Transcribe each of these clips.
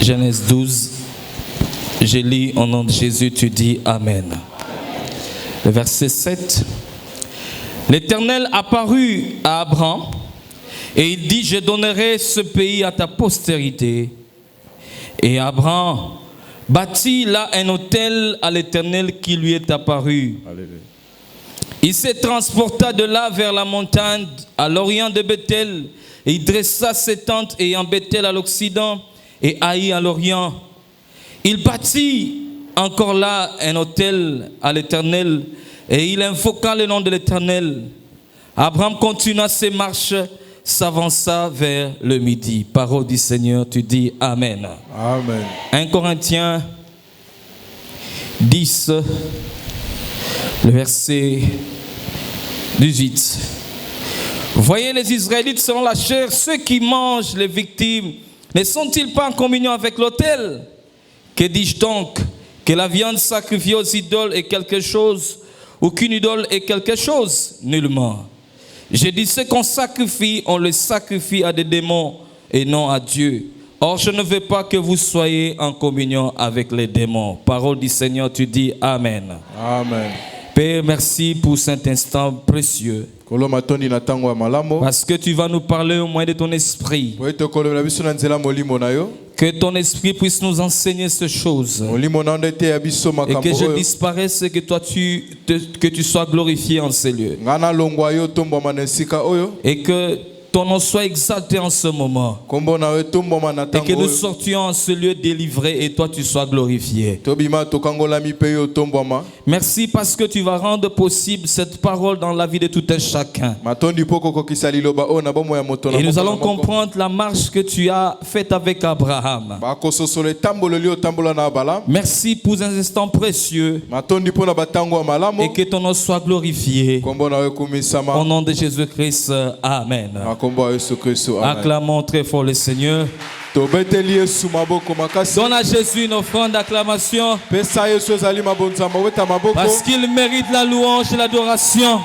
Genèse 12, je lis au nom de Jésus, tu dis Amen. Le verset 7. L'Éternel apparut à Abraham et il dit, je donnerai ce pays à ta postérité. Et Abraham bâtit là un autel à l'Éternel qui lui est apparu. Alléluia. Il se transporta de là vers la montagne à l'orient de Bethel et il dressa ses tentes ayant Bethel à l'occident et Haï à l'orient. Il bâtit encore là un autel à l'Éternel et il invoqua le nom de l'Éternel. Abraham continua ses marches, s'avança vers le midi. Parole du Seigneur, tu dis Amen. Amen. 1 Corinthiens 10, le verset 18. Voyez les Israélites selon la chair, ceux qui mangent les victimes, ne sont-ils pas en communion avec l'autel? Que dis-je donc? Que la viande sacrifiée aux idoles est quelque chose, ou qu'une idole est quelque chose? Nullement. Je dis, ce qu'on sacrifie, on le sacrifie à des démons et non à Dieu. Or, je ne veux pas que vous soyez en communion avec les démons. Parole du Seigneur, tu dis Amen. Amen. Père, merci pour cet instant précieux. Parce que tu vas nous parler au moins de ton esprit. Que ton esprit puisse nous enseigner ces choses. Et que je disparaisse et que toi que tu sois glorifié en ces lieux. Et que ton nom soit exalté en ce moment. Et que nous sortions en ce lieu délivré et toi tu sois glorifié. Merci parce que tu vas rendre possible cette parole dans la vie de tout un chacun. Et nous allons comprendre la marche que tu as faite avec Abraham. Merci pour un instant précieux. Et que ton nom soit glorifié. Au nom de Jésus-Christ, Amen. Acclamons très fort le Seigneur. Donne à Jésus une offrande d'acclamation. Parce qu'il mérite la louange et l'adoration.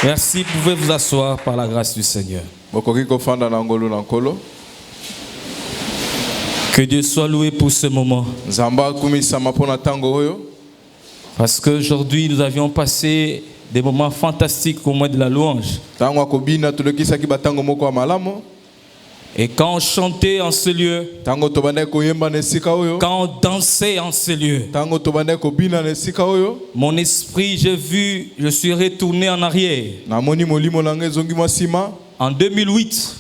Merci, vous pouvez vous asseoir par la grâce du Seigneur. Que Dieu soit loué pour ce moment. Parce qu'aujourd'hui nous avions passé des moments fantastiques au moins de la louange. Et quand on chantait en ce lieu, quand on dansait en ce lieu, mon esprit, je suis retourné en arrière. En 2008,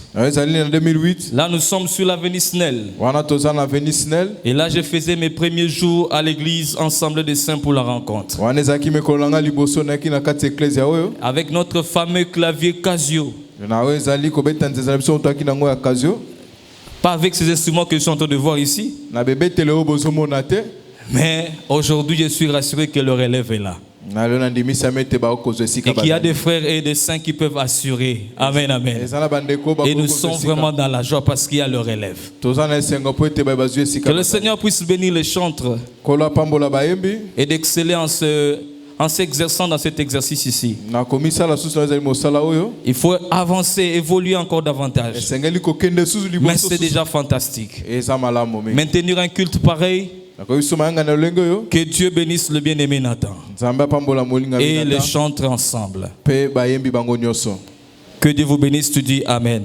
là nous sommes sur l'avenue Snell. Et là je faisais mes premiers jours à l'église Ensemble des Saints pour la rencontre. Avec notre fameux clavier Casio. Pas avec ces instruments que je suis en train de voir ici. Mais aujourd'hui je suis rassuré que le relève est là. Et qu'il y a des frères et des saints qui peuvent assurer. Amen, amen. Et nous sommes vraiment dans la joie parce qu'il y a le relève. Que le Seigneur puisse bénir les chantres et d'exceller en s'exerçant dans cet exercice ici. Il faut avancer, évoluer encore davantage. Mais c'est déjà fantastique. Maintenir un culte pareil. Que Dieu bénisse le bien-aimé Nathan et les chantres ensemble. Que Dieu vous bénisse, tu dis Amen.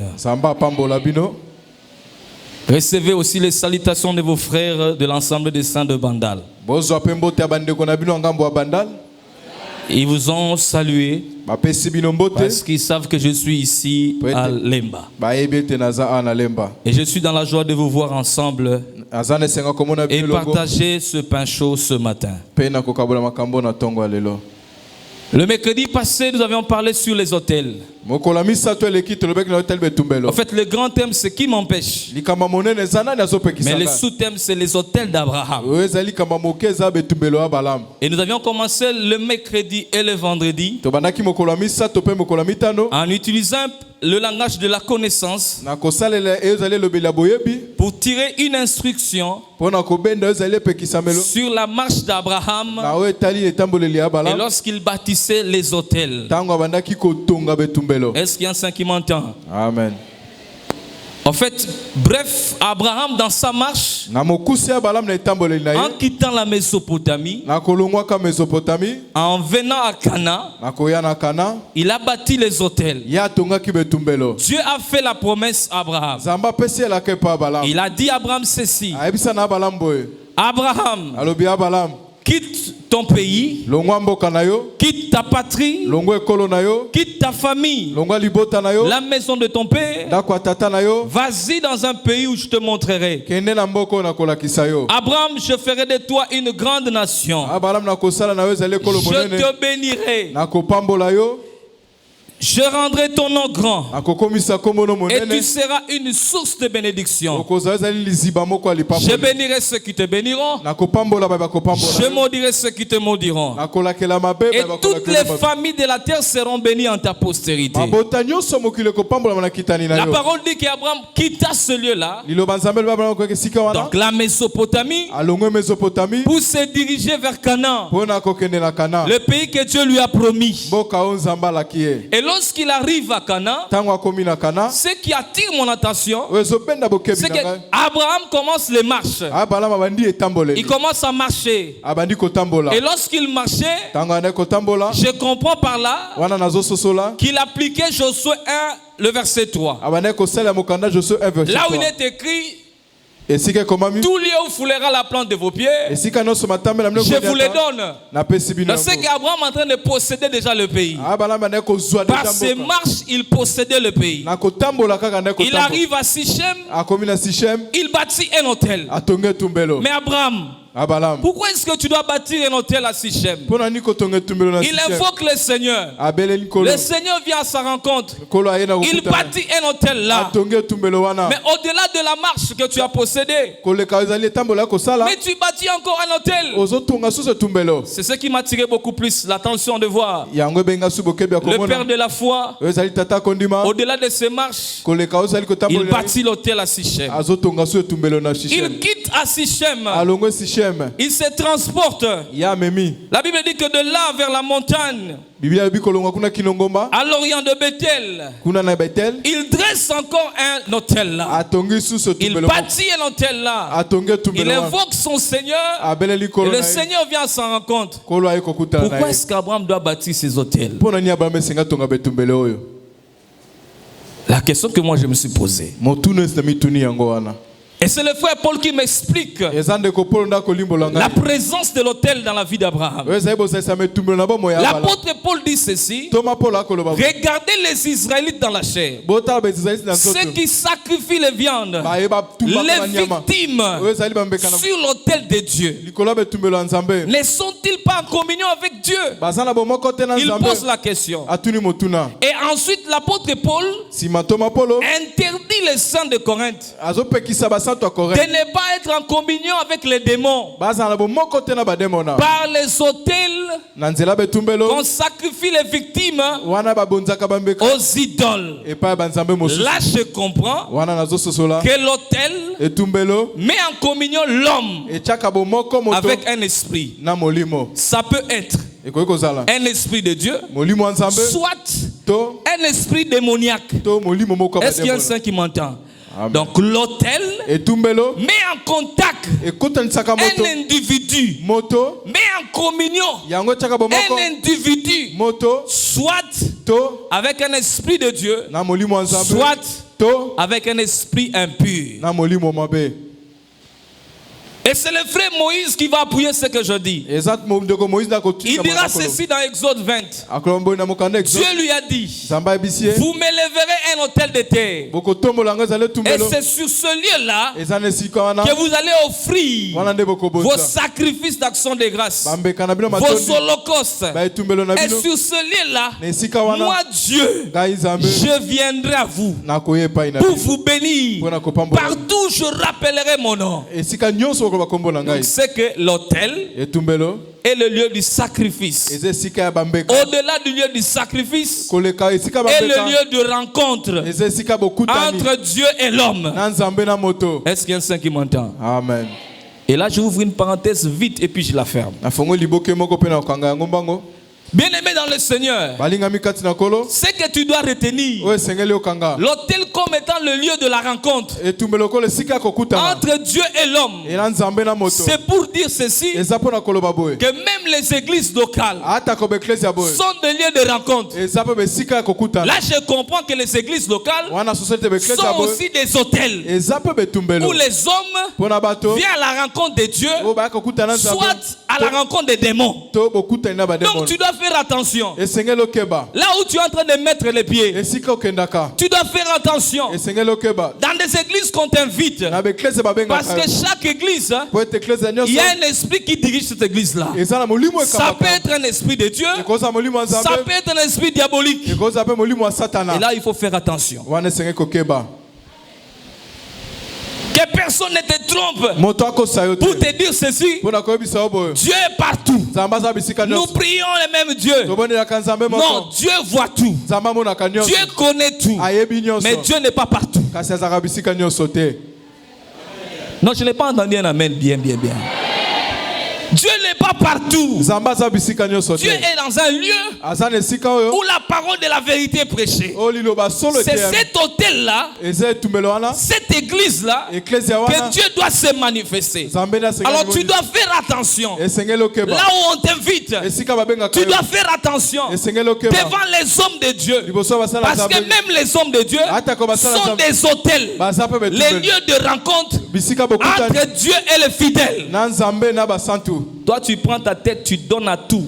Recevez aussi les salutations de vos frères de l'ensemble des saints de Bandal. Ils vous ont salué parce qu'ils savent que je suis ici à Lemba. Et je suis dans la joie de vous voir ensemble et partager ce pain chaud ce matin. Le mercredi passé, nous avions parlé sur les hôtels. En fait, le grand thème, c'est qui m'empêche. Mais le sous-thème, c'est les hôtels d'Abraham. Et nous avions commencé le mercredi et le vendredi en utilisant le langage de la connaissance pour tirer une instruction sur la marche d'Abraham et lorsqu'il bâtissait les hôtels. Est-ce qu'il y a un saint qui m'entend? Amen. En fait, bref, Abraham dans sa marche, en quittant la Mésopotamie, en venant à Cana, il a bâti les autels. Dieu a fait la promesse à Abraham. Il a dit à Abraham ceci: Abraham, quitte ton pays, quitte ta patrie, quitte ta famille, la maison de ton père, vas-y dans un pays où je te montrerai. Abraham, je ferai de toi une grande nation. Je te bénirai. Je rendrai ton nom grand et tu seras une source de bénédiction. Je bénirai ceux qui te béniront. Je maudirai ceux qui te maudiront. Et toutes les familles de la terre seront bénies en ta postérité. La parole dit qu'Abraham quitta ce lieu-là, donc la Mésopotamie, pour se diriger vers Canaan, le pays que Dieu lui a promis. Et lorsqu'il arrive à Canaan, ce qui attire mon attention, c'est qu'Abraham commence les marches. Il commence à marcher. Et lorsqu'il marchait, je comprends par là qu'il appliquait Josué 1, le verset 3. Là où il est écrit: tout lieu où foulera la plante de vos pieds, je vous les donne. C'est qu'Abraham est en train de posséder déjà le pays. Par ses marches, il possédait le pays. Il arrive à Sichem, il bâtit un hôtel. Mais Abraham, pourquoi est-ce que tu dois bâtir un hôtel à Sichem? Il invoque le Seigneur. Le Seigneur vient à sa rencontre. Il bâtit un hôtel là. Mais au-delà de la marche que tu as possédée, mais tu bâtis encore un hôtel. C'est ce qui m'a attiré beaucoup plus l'attention de voir le père de la foi. Au-delà de ses marches, il bâtit l'hôtel à Sichem. Il quitte à Sichem. Il se transporte. La Bible dit que de là vers la montagne, à l'orient de Bethel, il dresse encore un hôtel là. Il bâtit un hôtel là. Il invoque son Seigneur. Et le Seigneur vient à sa rencontre. Pourquoi est-ce qu'Abraham doit bâtir ces hôtels? La question que moi je me suis posée. Et c'est le frère Paul qui m'explique la présence de l'autel dans la vie d'Abraham. L'apôtre Paul dit ceci: regardez les Israélites dans la chair, ceux qui sacrifient les viandes, les victimes sur l'autel de Dieu. Ne sont-ils pas en communion avec Dieu? Il pose la question. Et ensuite l'apôtre Paul interdit les saints de Corinthe de ne pas être en communion avec les démons. Par les autels, on sacrifie les victimes aux idoles. Là, je comprends que l'autel met en communion l'homme avec un esprit. Ça peut être un esprit de Dieu, soit un esprit démoniaque. Est-ce qu'il y a un saint qui m'entend? Donc l'autel met en contact un individu, met en communion un individu, soit avec un esprit de Dieu, soit avec un esprit impur. Et c'est le frère Moïse qui va appuyer ce que je dis. Il dira ceci dans Exode 20. Dieu lui a dit: vous m'élèverez un autel de terre. Et c'est sur ce lieu-là que vous allez offrir vos sacrifices d'action de grâce, vos holocaustes. Et sur ce lieu-là, moi Dieu, je viendrai à vous pour vous bénir. Partout je rappellerai mon nom. Donc c'est que l'autel est le lieu du sacrifice. Au-delà du lieu du sacrifice est le lieu de rencontre entre Dieu et l'homme. Est-ce qu'il y a un saint qui m'entend? Amen. Et là, je ouvre une parenthèse vite et puis je la ferme. Bien-aimé dans le Seigneur, ce que tu dois retenir, l'autel comme étant le lieu de la rencontre entre Dieu et l'homme, c'est pour dire ceci, que même les églises locales sont des lieux de rencontre. Là, je comprends que les églises locales sont aussi des hôtels où les hommes viennent à la rencontre de Dieu, soit à la rencontre des démons. Donc tu dois faire attention. Là où tu es en train de mettre les pieds, tu dois faire attention. Dans des églises qu'on t'invite, parce que chaque église, il y a un esprit qui dirige cette église-là. Ça peut être un esprit de Dieu, ça peut être un esprit diabolique. Et là, il faut faire attention. Que personne ne te trompe pour te dire ceci. Dieu est partout. Nous prions le même Dieu. Non, Dieu voit tout. Dieu connaît tout. Mais Dieu n'est pas partout. Non, je n'ai pas entendu un amen bien. Dieu n'est pas partout. Dieu est dans un lieu où la parole de la vérité est prêchée. C'est cet hôtel-là, cette église-là, que Dieu doit se manifester. Alors tu dois faire attention. Là où on t'invite, tu dois faire attention devant les hommes de Dieu. Parce que même les hommes de Dieu sont des hôtels, les lieux de rencontre entre Dieu et les fidèles. Toi, tu prends ta tête, tu donnes à tout,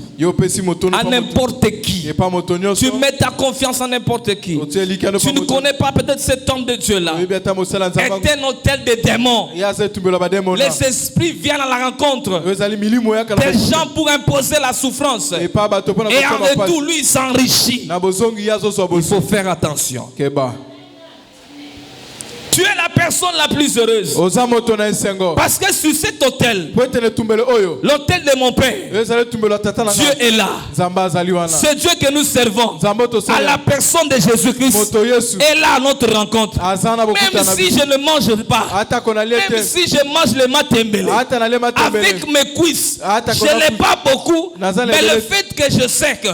à n'importe qui. Tu mets ta confiance en n'importe qui. Tu ne connais pas peut-être cet homme de Dieu-là. Est un hôtel de démons. Les esprits viennent à la rencontre des gens pour imposer la souffrance. Et en retour, lui, il s'enrichit. Il faut faire attention. Tu es la personne la plus heureuse. Parce que sur cet hôtel, l'hôtel de mon Père, Dieu est là. C'est Dieu que nous servons. À la personne de Jésus-Christ est là à notre rencontre. Même si je ne mange pas, même si je mange le matembele avec mes cuisses, je n'ai pas beaucoup, mais le fait que je sais que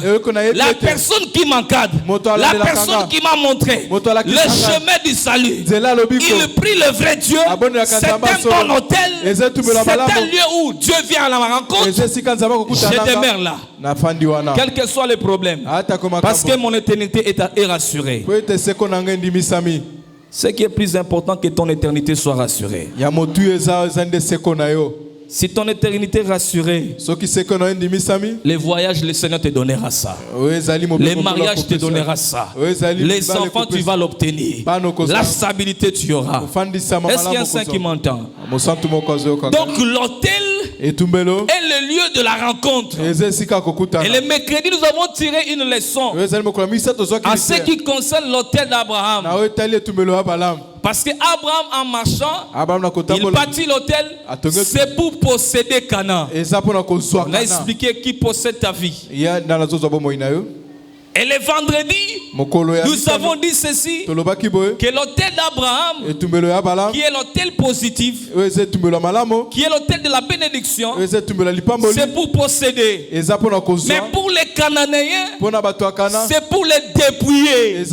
la personne qui m'encadre, la personne qui m'a montré le chemin du salut, il prie le vrai Dieu. C'est un bon hôtel. C'est un lieu où Dieu vient à la rencontre. Je demeure là. Quel que soit le problème. Parce que mon éternité est rassurée. Ce qui est plus important que ton éternité soit rassurée. Si ton éternité est rassurée, les voyages, le Seigneur te donnera ça. Les mariages te donnera ça. Les enfants, tu vas l'obtenir. La stabilité, tu auras. Est-ce qu'il y a un saint qui m'entend? Donc l'hôtel est le lieu de la rencontre. Et le mercredi, nous avons tiré une leçon en ce qui concerne l'hôtel d'Abraham. Parce que Abraham, en marchant, il bâtit l'hôtel, c'est pour posséder Canaan. On a expliqué qui possède ta vie. Et le vendredi, nous avons dit ceci, que l'hôtel d'Abraham, qui est l'hôtel positif, qui est l'hôtel de la bénédiction, c'est pour posséder. Mais pour les Cananéens, c'est pour les dépouiller.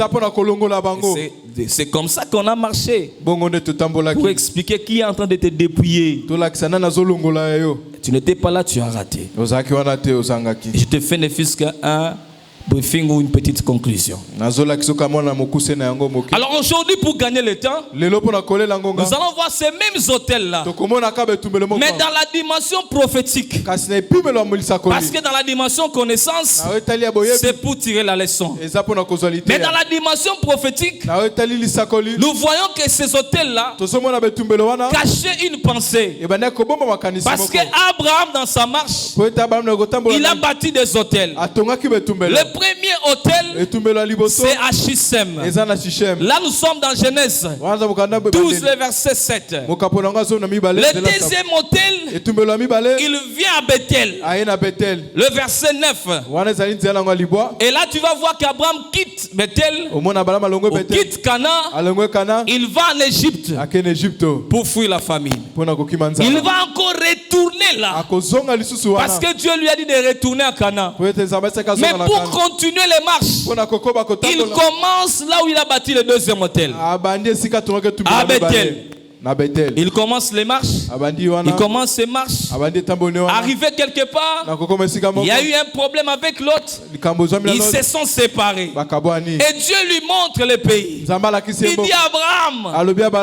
C'est comme ça qu'on a marché. Pour expliquer qui est en train de te dépouiller. Tu n'étais pas là, tu as raté. Je te fais ne fût qu'un briefing ou une petite conclusion. Alors aujourd'hui, pour gagner le temps, nous allons voir ces mêmes hôtels-là, mais dans la dimension prophétique. Parce que dans la dimension connaissance, c'est pour tirer la leçon. Mais dans la dimension prophétique, nous voyons que ces hôtels-là cachaient une pensée. Parce que Abraham, dans sa marche, il a bâti des hôtels. Le premier autel, c'est à Shichem. Là, nous sommes dans Genèse 12, le verset 7. Le deuxième autel, il vient à Bethel. Le verset 9. Et là, tu vas voir qu'Abraham quitte Bethel, quitte Canaan. Il va en Égypte pour fuir la famine. Il va encore retourner là. Parce que Dieu lui a dit de retourner à Canaan. Mais pour continuer les marches, il commence là où il a bâti le deuxième hôtel. À Bethel. Il commence les marches. Il commence ses marches. Arrivé quelque part, il y a eu un problème avec l'autre. Ils se sont séparés. Et Dieu lui montre le pays. Il dit à Abraham,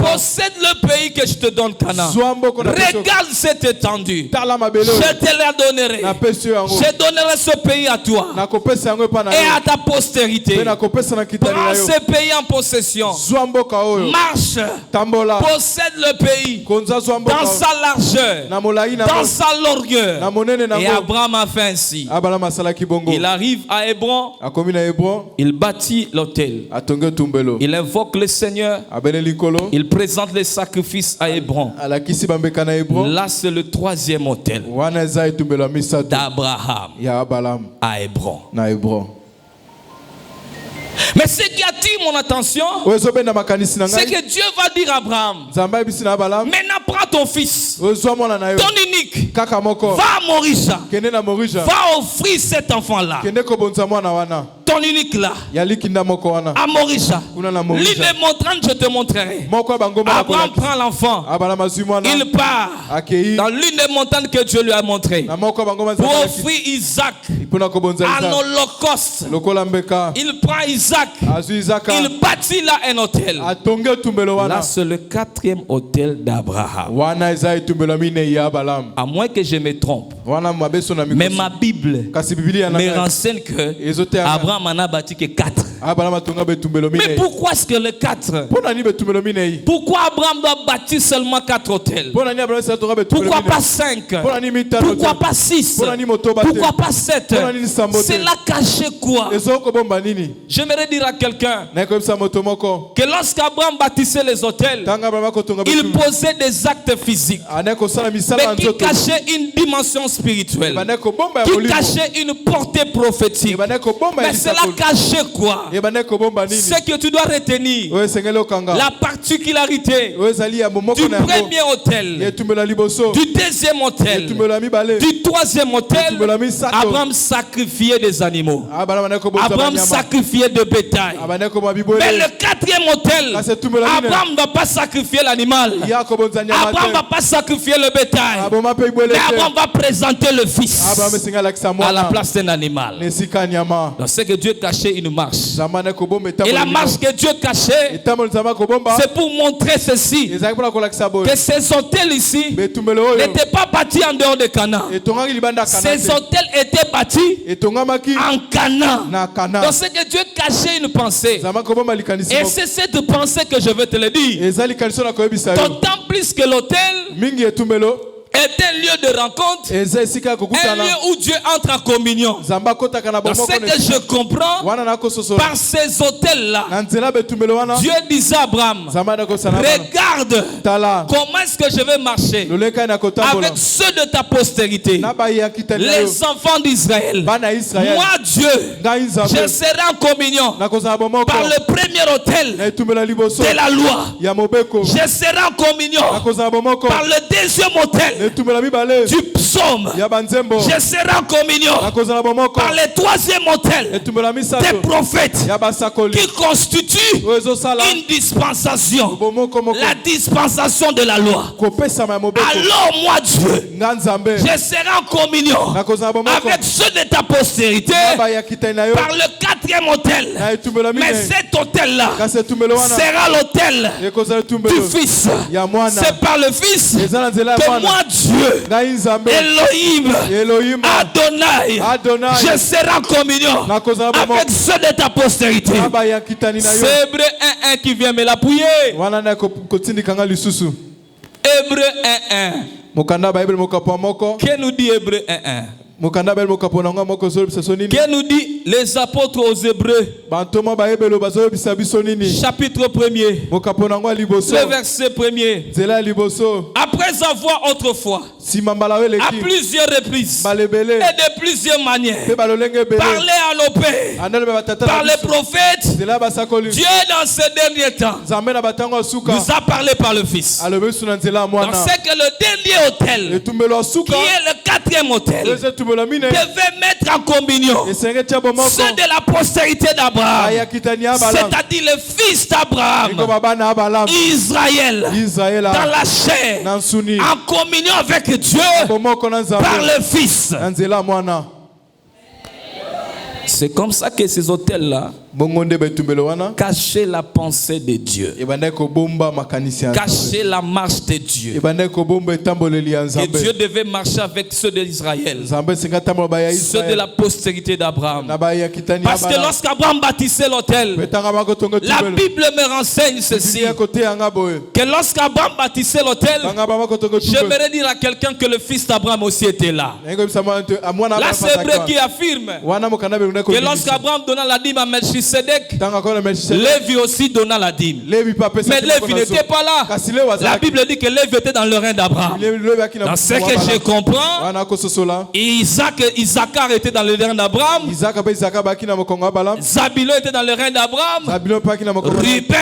possède le pays que je te donne, Canaan. Regarde cette étendue. Je te la donnerai. Je donnerai ce pays à toi et à ta postérité. Prends ce pays en possession. Marche. Possède le pays dans sa largeur, dans sa longueur. Et Abraham a fait ainsi. Il arrive à Hébron, il bâtit l'autel, il invoque le Seigneur, il présente les sacrifices à Hébron. Là, c'est le troisième autel d'Abraham à Hébron. Mais ce qui attire mon attention, c'est que Dieu va dire à Abraham, maintenant prends ton fils, ton unique, va à Morisha, va offrir cet enfant-là, ton unique là, à Morisha. Lui me montrant, je te montrerai. Abraham prend l'enfant, il part dans l'une des montagnes que Dieu lui a montré pour offrir Isaac en holocauste. Il prend Isaac, il bâtit là un hôtel. Là, c'est le quatrième hôtel d'Abraham. À moins que je me trompe, mais ma Bible me renseigne que Abraham en a bâti que 4. Mais pourquoi est-ce que le 4? Pourquoi Abraham doit bâtir seulement 4 hôtels? Pourquoi pas 5? Pourquoi pas 6? Pourquoi pas 7? C'est là caché quoi? J'aimerais dire à quelqu'un que lorsqu'Abraham bâtissait les hôtels, il posait des actes physiques, mais qui cachaient une dimension spirituelle, qui cachaient une portée prophétique. Mais cela cachait quoi? Ce que tu dois retenir, la particularité du premier hôtel, du deuxième hôtel, du troisième hôtel. Abraham sacrifiait des animaux, Abraham sacrifiait de bétail. Mais le quatrième hôtel, Abraham ne va pas sacrifier l'animal, Abraham ne va pas sacrifier le bétail, mais Abraham va présenter le fils à la place d'un animal. Donc c'est que Dieu cachait une marche. Et la marche que Dieu cachait, c'est pour montrer ceci, que ces hôtels ici n'étaient pas bâtis en dehors de Canaan. Ces hôtels étaient bâtis en Canaan. Donc c'est que Dieu cachait une pensée. Et c'est cette pensée que je veux te le dire. D'autant plus que l'hôtel est un lieu de rencontre, un lieu où Dieu entre en communion. Donc ce que je comprends, par ces hôtels-là, Dieu disait à Abraham, regarde comment est-ce que je vais marcher avec ceux de ta postérité, les enfants d'Israël. Moi Dieu, je serai en communion par le premier hôtel de la loi. Je serai en communion par le deuxième hôtel du psaume. Je serai en communion par le troisième hôtel des prophètes, qui constitue une dispensation, la dispensation de la loi. Alors moi Dieu, je serai en communion avec ceux de ta postérité par le quatrième hôtel. Mais cet hôtel-là sera l'hôtel du Fils. C'est par le Fils que moi Dieu, Elohim, Adonai, je serai en communion avec ceux de ta postérité. C'est Hébreu 1.1 qui vient me l'appuyer. Hébreu 1.1. Que nous dit Hébreu 1.1? Que nous dit les apôtres aux Hébreux, chapitre 1er, le verset 1er. Après avoir autrefois, à plusieurs reprises et de plusieurs manières, parlé à nos pères, par les prophètes, Dieu dans ces derniers temps nous a parlé par le Fils. Donc c'est que le dernier autel, qui est le quatrième autel, devait mettre en communion ceux de la postérité d'Abraham, c'est-à-dire le fils d'Abraham, Israël, dans la chair, en communion avec Dieu par le Fils. C'est comme ça que ces autels-là cachaient la pensée de Dieu, cachaient la marche de Dieu. Et Dieu devait marcher avec ceux d'Israël, ceux de la postérité d'Abraham. Parce que lorsqu'Abraham bâtissait l'autel, la Bible me renseigne ceci, que lorsqu'Abraham bâtissait l'autel, j'aimerais dire à quelqu'un que le fils d'Abraham aussi était là. Là c'est Hébreu qui affirme que lorsqu'Abraham donna la dîme à Melchisedec, Lévi aussi donna la dîme. Mais Lévi n'était pas là. La Bible dit que Lévi était dans le règne d'Abraham. Dans ce que je comprends, Isaacar était dans le règne d'Abraham, Zabulon était dans le règne d'Abraham, Ruben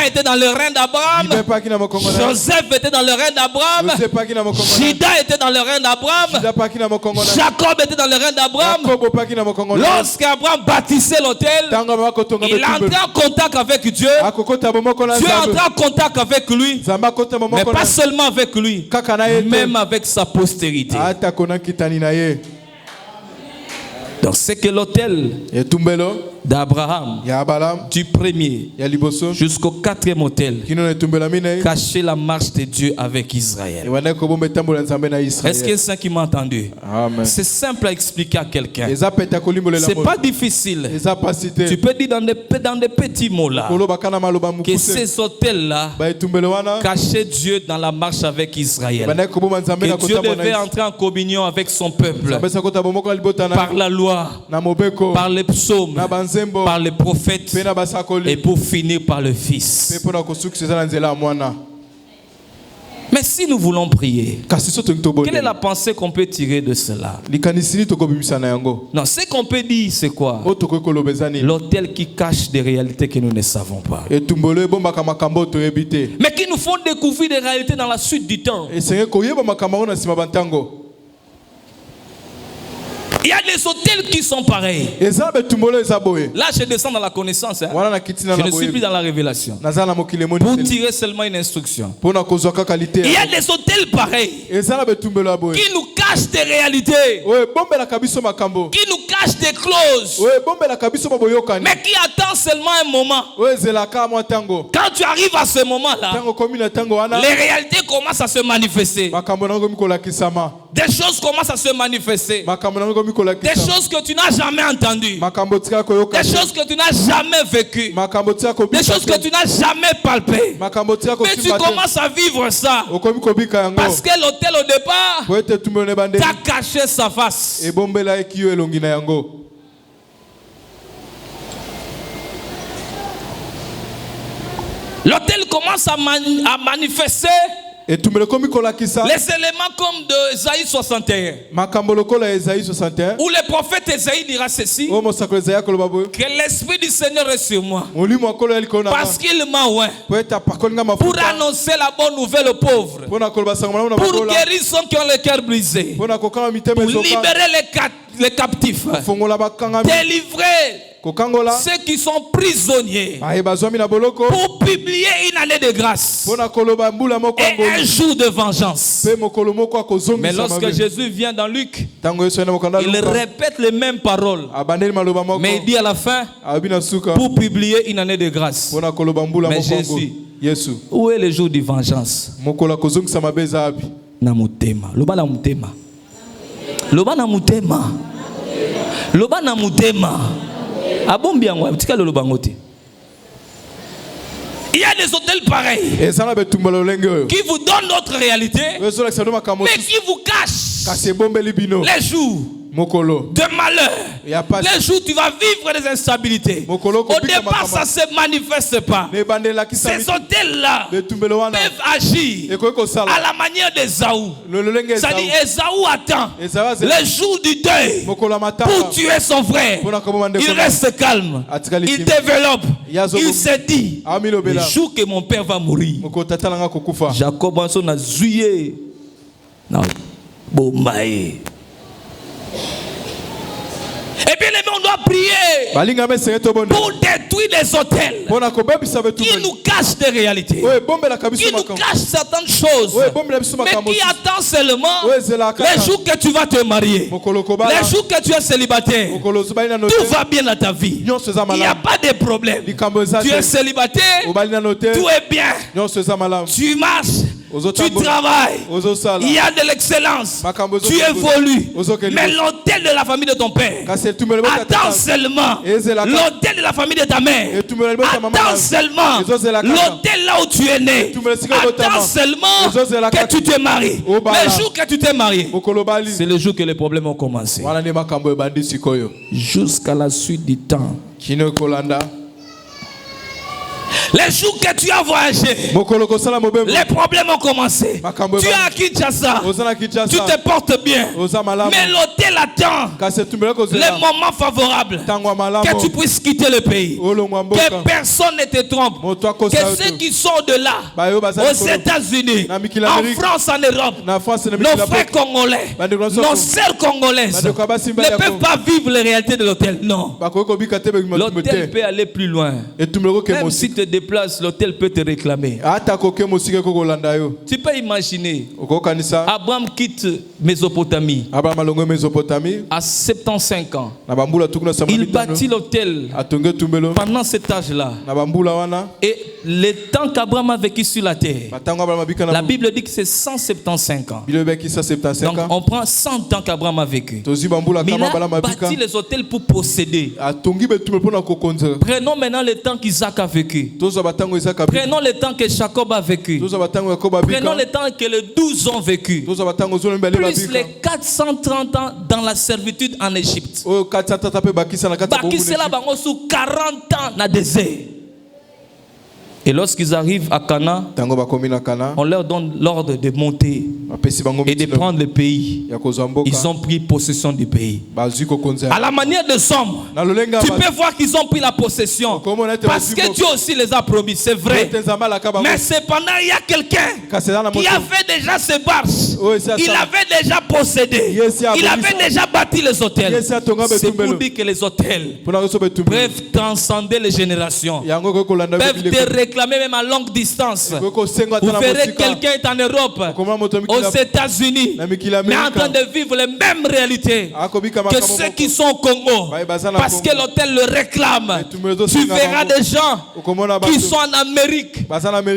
était dans le règne d'Abraham, Joseph était dans le règne d'Abraham, Juda était dans le règne d'Abraham, Jacob était dans le règne d'Abraham. Lorsqu'Abraham bâtissait l'autel, il entrait en contact avec Dieu. Dieu entrait en contact avec lui, mais pas seulement avec lui, même avec sa postérité. Donc c'est que l'autel d'Abraham, du premier jusqu'au quatrième autel, cachait la marche de Dieu avec Israël. Est-ce qu'il y a ça qui m'a entendu? C'est simple à expliquer à quelqu'un. C'est pas difficile. Tu peux dire dans des petits mots là que ces autels-là cachaient Dieu dans la marche avec Israël. Que Dieu devait entrer en communion avec son peuple par la loi, par les psaumes, par les prophètes, et pour finir par le Fils. Mais si nous voulons prier, quelle est la pensée qu'on peut tirer de cela? Non, ce qu'on peut dire, c'est quoi? L'autel qui cache des réalités que nous ne savons pas, mais qui nous font découvrir des réalités dans la suite du temps. Il y a des hôtels qui sont pareils. Là, je descends dans la connaissance. Je ne suis plus dans la révélation. Pour tirer seulement une instruction. Il y a des hôtels pareils qui nous cachent des réalités, qui nous cachent des clauses, mais qui attendent seulement un moment. Quand tu arrives à ce moment-là, les réalités commencent à se manifester. Des choses commencent à se manifester. Des choses que tu n'as jamais entendues. Des choses que tu n'as jamais vécues. Des choses que tu n'as jamais palpées. Mais tu commences à vivre ça. Parce que l'autel au départ t'a caché sa face. L'autel commence à manifester les éléments comme de Ésaïe 61, où le prophète Ésaïe dira ceci, que l'Esprit du Seigneur est sur moi, parce qu'il m'a oint pour annoncer la bonne nouvelle aux pauvres, pour guérir ceux qui ont le cœur brisé, pour libérer les captifs, délivrer ceux qui sont prisonniers, pour publier une année de grâce et un jour de vengeance. Mais lorsque Jésus vient dans Luc, il répète les mêmes paroles, mais il dit à la fin, pour publier une année de grâce. Mais Jésus, où est le jour de vengeance? Loba na mutema. Il y a des hôtels pareils qui vous donnent notre réalité, mais qui vous cachent les jours, de malheur, les jours où tu vas vivre des instabilités, au départ ça ne se manifeste pas. Ces hôtels-là peuvent agir à la manière d'Ésaü. C'est-à-dire Ésaü attend le jour du deuil pour tuer son frère. Il reste calme, il développe, il se dit, le jour que mon père va mourir, Jacob a zouillé. Et bien aimé, on doit prier pour détruire les hôtels qui nous cachent des réalités, qui nous cachent certaines choses, mais qui attendent seulement les jours que tu vas te marier, les jours que tu es célibataire. Tout va bien dans ta vie, il n'y a pas de problème. Tu es célibataire, tout est bien, tu marches, tu travailles, il y a de l'excellence, tu évolues. Mais l'hôtel de la famille de ton père attends seulement l'hôtel de la famille de ta mère, attends seulement l'hôtel là où tu es né, attends seulement que tu te maries. Le jour que tu t'es marié, c'est le jour que les problèmes ont commencé, jusqu'à la suite du temps. Les jours que tu as voyagé, les problèmes ont commencé. Tu es à Kinshasa, tu te portes bien, mais l'hôtel attend les moments favorables que tu puisses quitter le pays, que personne ne te trompe, que ceux qui sont de là, aux États-Unis, en France, en Europe, nos frères congolais, nos sœurs congolaises ne peuvent pas vivre les réalités de l'hôtel. Non, l'hôtel peut aller plus loin. Même si tu te déplaces, l'hôtel peut te réclamer. Tu peux imaginer, Abraham quitte Mésopotamie à 75 ans. Il bâtit l'hôtel pendant cet âge-là. Et le temps qu'Abraham a vécu sur la terre, la Bible dit que c'est 175 ans. Donc on prend 100 ans qu'Abraham a vécu. Mais il a bâti les hôtels pour posséder. Prenons maintenant le temps qu'Isaac a vécu. Prenons le temps que Jacob a vécu. Prenons le temps que les 12 ont vécu. Plus les 430 ans dans la servitude en Égypte. Bakissé là sous 40 ans dans le désert. Et lorsqu'ils arrivent à Cana, on leur donne l'ordre de monter et de prendre le pays. Ils ont pris possession du pays. À la manière de Somme, tu peux voir qu'ils ont pris la possession parce que Dieu aussi les a promis, c'est vrai. Mais cependant, il y a quelqu'un qui avait déjà ses barges. Il avait déjà possédé. Il avait déjà bâti les hôtels. C'est pour dire que les hôtels peuvent transcender les générations, peuvent te réclamer même à longue distance. Vous verrez quelqu'un est en Europe, aux États-Unis, mais en train de vivre les mêmes réalités que ceux qui sont au Congo, parce que l'hôtel le réclame. Tu verras des gens qui sont en Amérique.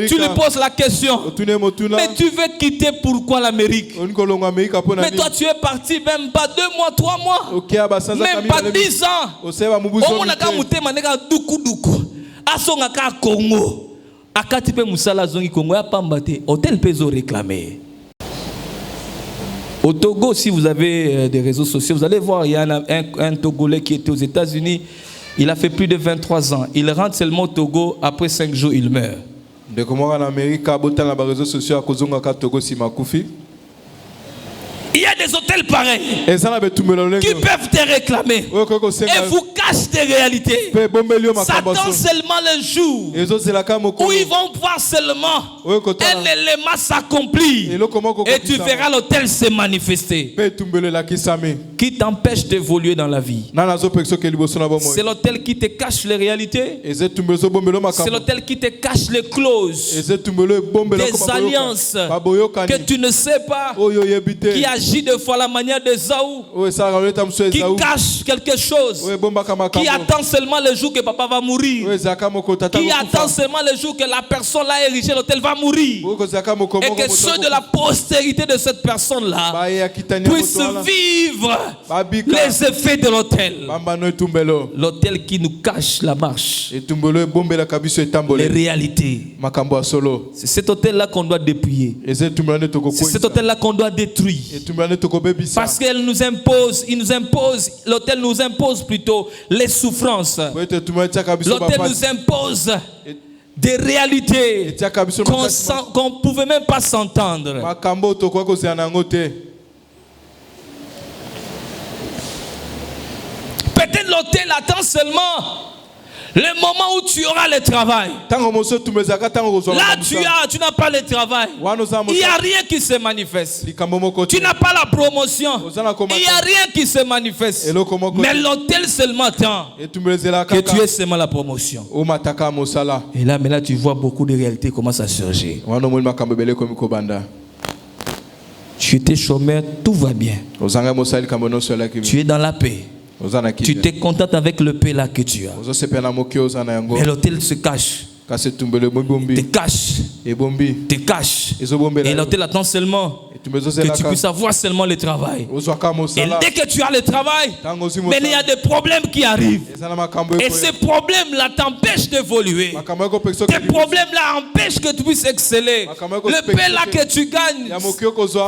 Tu lui poses la question, mais tu veux quitter pourquoi l'Amérique? Mais toi tu es parti même pas 2 mois, 3 mois, même pas 10 ans. Au moins à Congo. Akatipe musala zongi Congo ya pambate hôtel peso réclamé. Au Togo, si vous avez des réseaux sociaux, vous allez voir, il y a un Togolais qui était aux États-Unis. Il a fait plus de 23 ans. Il rentre seulement au Togo, après 5 jours, il meurt. Il y a des hôtels pareils qui peuvent te réclamer et vous cachent des réalités. Ça attend seulement le jour où ils vont voir seulement un élément s'accomplir et tu verras l'hôtel se manifester. Qui t'empêche d'évoluer dans la vie? C'est l'hôtel qui te cache les réalités. C'est l'hôtel qui te cache les clauses, des alliances que tu ne sais pas, qui agit de fois la manière de Ésaü, qui cache quelque chose, qui attend seulement le jour que papa va mourir, qui attend seulement le jour que la personne là érigée l'hôtel va mourir, et que ceux de la postérité de cette personne là puissent vivre les effets de l'hôtel. L'hôtel qui nous cache la marche, les réalités. C'est cet hôtel là qu'on doit dépouiller, c'est cet hôtel là qu'on doit détruire. Parce qu'elle nous impose, l'hôtel nous impose plutôt les souffrances. L'hôtel nous impose des réalités qu'on ne pouvait même pas s'entendre. Peut-être l'hôtel attend seulement le moment où tu auras le travail. Là, tu n'as pas le travail. Il n'y a rien qui se manifeste. Tu n'as pas la promotion. Il n'y a rien qui se manifeste. Mais l'hôtel seulement attend que tu aies seulement la promotion. Et là, mais là, tu vois beaucoup de réalités commencent à surgir. Tu étais chômeur, tout va bien. Tu es dans la paix. Tu te contentes avec le paix là que tu as. Mais l'hôtel se cache. Te cache. Et l'hôtel attend seulement que tu puisses avoir seulement le travail. Et dès que tu as le travail, mais il y a des problèmes qui arrivent. Et ces problèmes-là t'empêchent d'évoluer. Ces problèmes-là empêchent que tu puisses exceller. Le paix là que tu gagnes,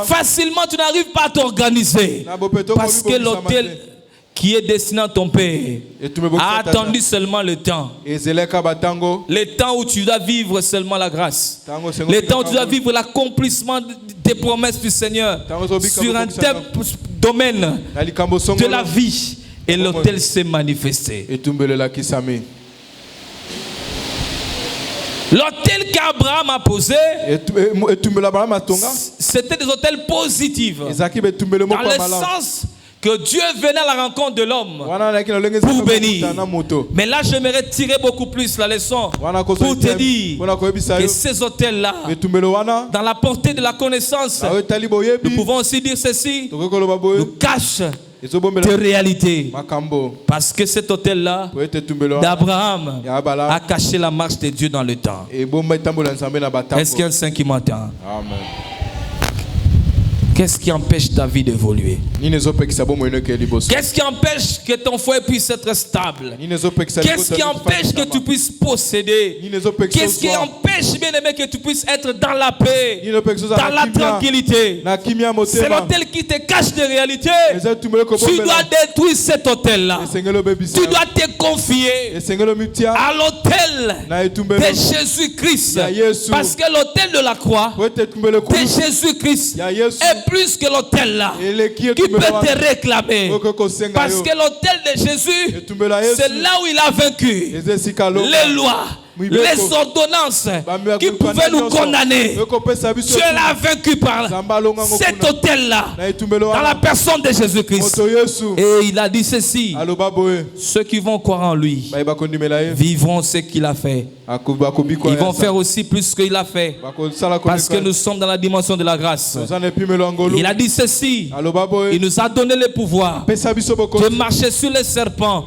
facilement tu n'arrives pas à t'organiser. Parce que l'hôtel qui est destiné à ton père a attendu seulement le temps. Le temps où tu dois vivre seulement la grâce. Le temps où tu dois vivre l'accomplissement des promesses du Seigneur sur un tel domaine de la vie. Et l'autel s'est manifesté. L'autel qu'Abraham a posé, c'était des autels positifs. Dans le sens que Dieu venait à la rencontre de l'homme pour bénir. Mais là, j'aimerais tirer beaucoup plus la leçon pour te dire que ces hôtels-là, dans la portée de la connaissance, nous pouvons aussi dire ceci, nous cachent de réalité. Parce que cet hôtel-là d'Abraham a caché la marche de Dieu dans le temps. Est-ce qu'il y a un saint qui m'entend? Amen. Qu'est-ce qui empêche ta vie d'évoluer? Qu'est-ce qui empêche que ton foyer puisse être stable? Qu'est-ce qui empêche que tu puisses posséder? Qu'est-ce qui empêche, bien aimé, que tu puisses être dans la paix, dans la tranquillité? C'est l'hôtel qui te cache des réalités. Tu dois détruire cet hôtel-là. Tu dois te confier à l'hôtel de Jésus-Christ. Parce que l'hôtel de la croix de Jésus-Christ est plus que l'hôtel là qui peut te réclamer. Parce que l'hôtel de Jésus, c'est là où il a vaincu les lois, les ordonnances qui pouvaient nous condamner. Dieu l'a vaincu par cet hôtel-là, dans la personne de Jésus-Christ. Et il a dit ceci: ceux qui vont croire en lui vivront ce qu'il a fait. Ils vont faire aussi plus que qu'il a fait. Parce que nous sommes dans la dimension de la grâce. Il a dit ceci: il nous a donné le pouvoir de marcher sur les serpents,